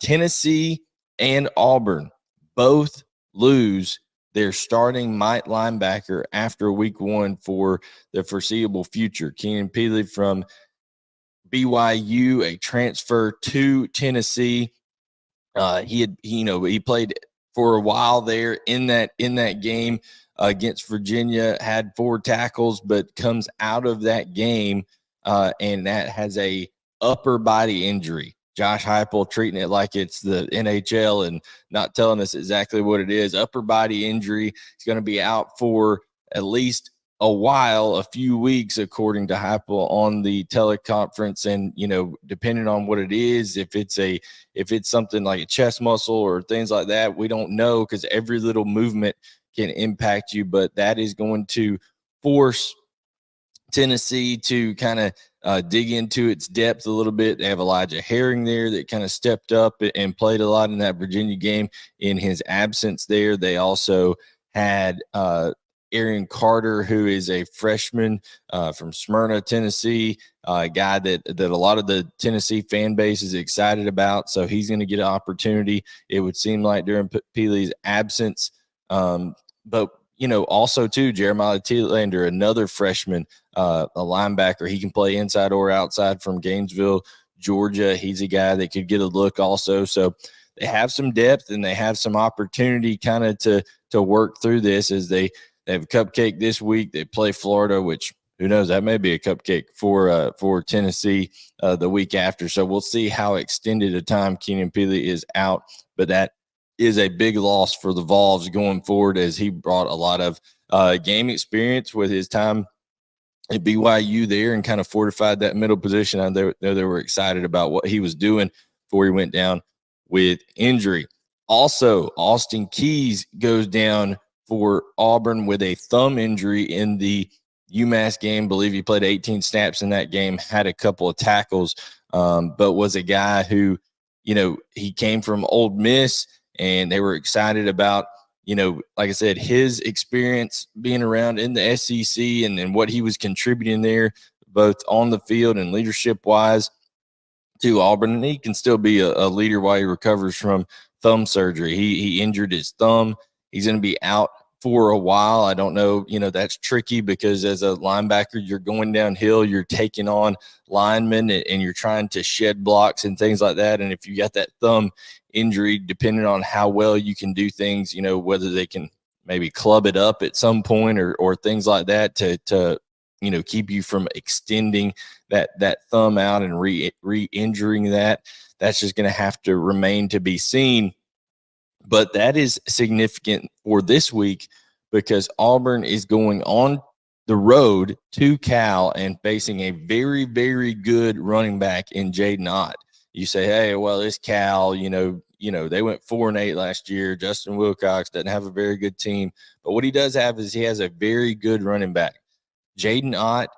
Tennessee and Auburn both lose their starting linebacker after week 1 for the foreseeable future. Keenan Pili from BYU, a transfer to Tennessee. He played for a while there in that game against Virginia, had 4 tackles, but comes out of that game and that has a upper body injury. Josh Heupel treating it like it's the NHL and not telling us exactly what it is. Upper body injury. He's going to be out for at least a while, a few weeks, according to Heupel on the teleconference. And, depending on what it is, if it's something like a chest muscle or things like that, we don't know because every little movement can impact you. But that is going to force Tennessee to kind of dig into its depth a little bit. They have Elijah Herring there that kind of stepped up and played a lot in that Virginia game in his absence there. They also had Aaron Carter, who is a freshman from Smyrna, Tennessee, a guy that a lot of the Tennessee fan base is excited about. So he's going to get an opportunity, it would seem like, during Pili's absence. But also too, Jeremiah Thielander, another freshman, a linebacker. He can play inside or outside from Gainesville, Georgia. He's a guy that could get a look also. So they have some depth and they have some opportunity kind of to work through this as they have a cupcake this week. They play Florida, which who knows, that may be a cupcake for Tennessee the week after. So we'll see how extended a time Keenan Pili is out, but that is a big loss for the Vols going forward, as he brought a lot of game experience with his time at BYU there and kind of fortified that middle position. I know they were excited about what he was doing before he went down with injury. Also, Austin Keys goes down for Auburn with a thumb injury in the UMass game. I believe he played 18 snaps in that game, had a couple of tackles, but was a guy who, he came from Ole Miss, and they were excited about, like I said, his experience being around in the SEC and what he was contributing there, both on the field and leadership-wise to Auburn. And he can still be a leader while he recovers from thumb surgery. He injured his thumb. He's going to be out for a while. I don't know, that's tricky because as a linebacker, you're going downhill, you're taking on linemen and you're trying to shed blocks and things like that. And if you got that thumb injury, depending on how well you can do things, whether they can maybe club it up at some point or things like that to keep you from extending that thumb out and re-injuring that's just going to have to remain to be seen. But that is significant for this week because Auburn is going on the road to Cal and facing a very, very good running back in Jaden Ott. You say, hey, well, it's Cal, they went 4-8 last year. Justin Wilcox doesn't have a very good team. But what he does have is he has a very good running back. Jaden Ott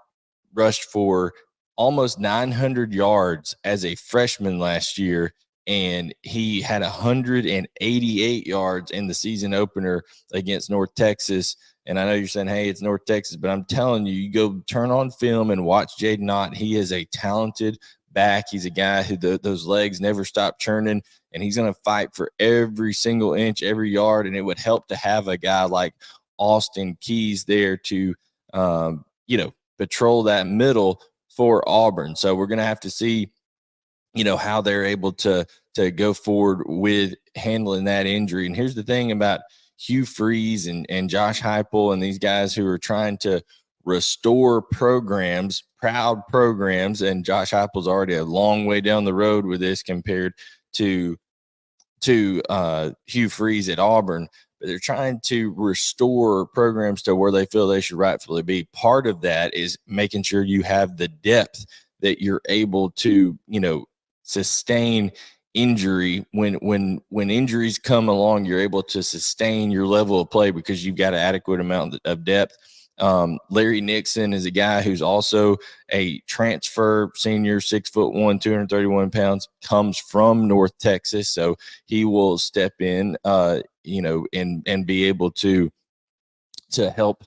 rushed for almost 900 yards as a freshman last year, and he had 188 yards in the season opener against North Texas. And I know you're saying, hey, it's North Texas, but I'm telling you, you go turn on film and watch Jaden Ott. He is a talented back. He's a guy who those legs never stop churning, and he's going to fight for every single inch, every yard. And it would help to have a guy like Austin Keys there to, patrol that middle for Auburn. So we're going to have to see, how they're able to go forward with handling that injury. And here's the thing about Hugh Freeze and Josh Heupel and these guys who are trying to restore programs, proud programs, and Josh Heupel's already a long way down the road with this compared to Hugh Freeze at Auburn. But they're trying to restore programs to where they feel they should rightfully be. Part of that is making sure you have the depth that you're able to, sustain injury. When injuries come along, you're able to sustain your level of play because you've got an adequate amount of depth. Larry Nixon is a guy who's also a transfer senior, 6'1", 231 pounds, comes from North Texas. So he will step in, and be able to help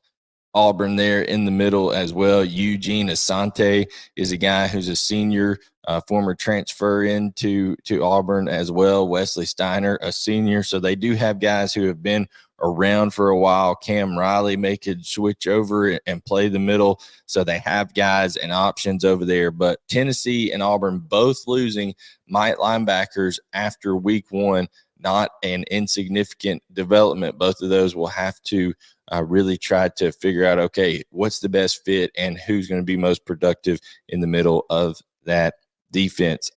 Auburn there in the middle as well. Eugene Asante is a guy who's a senior, former transfer into Auburn as well. Wesley Steiner, a senior. So they do have guys who have been around for a while. Cam Riley may could switch over and play the middle. So they have guys and options over there. But Tennessee and Auburn both losing might linebackers after week one. Not an insignificant development. Both of those will have to really try to figure out, okay, what's the best fit and who's going to be most productive in the middle of that defense.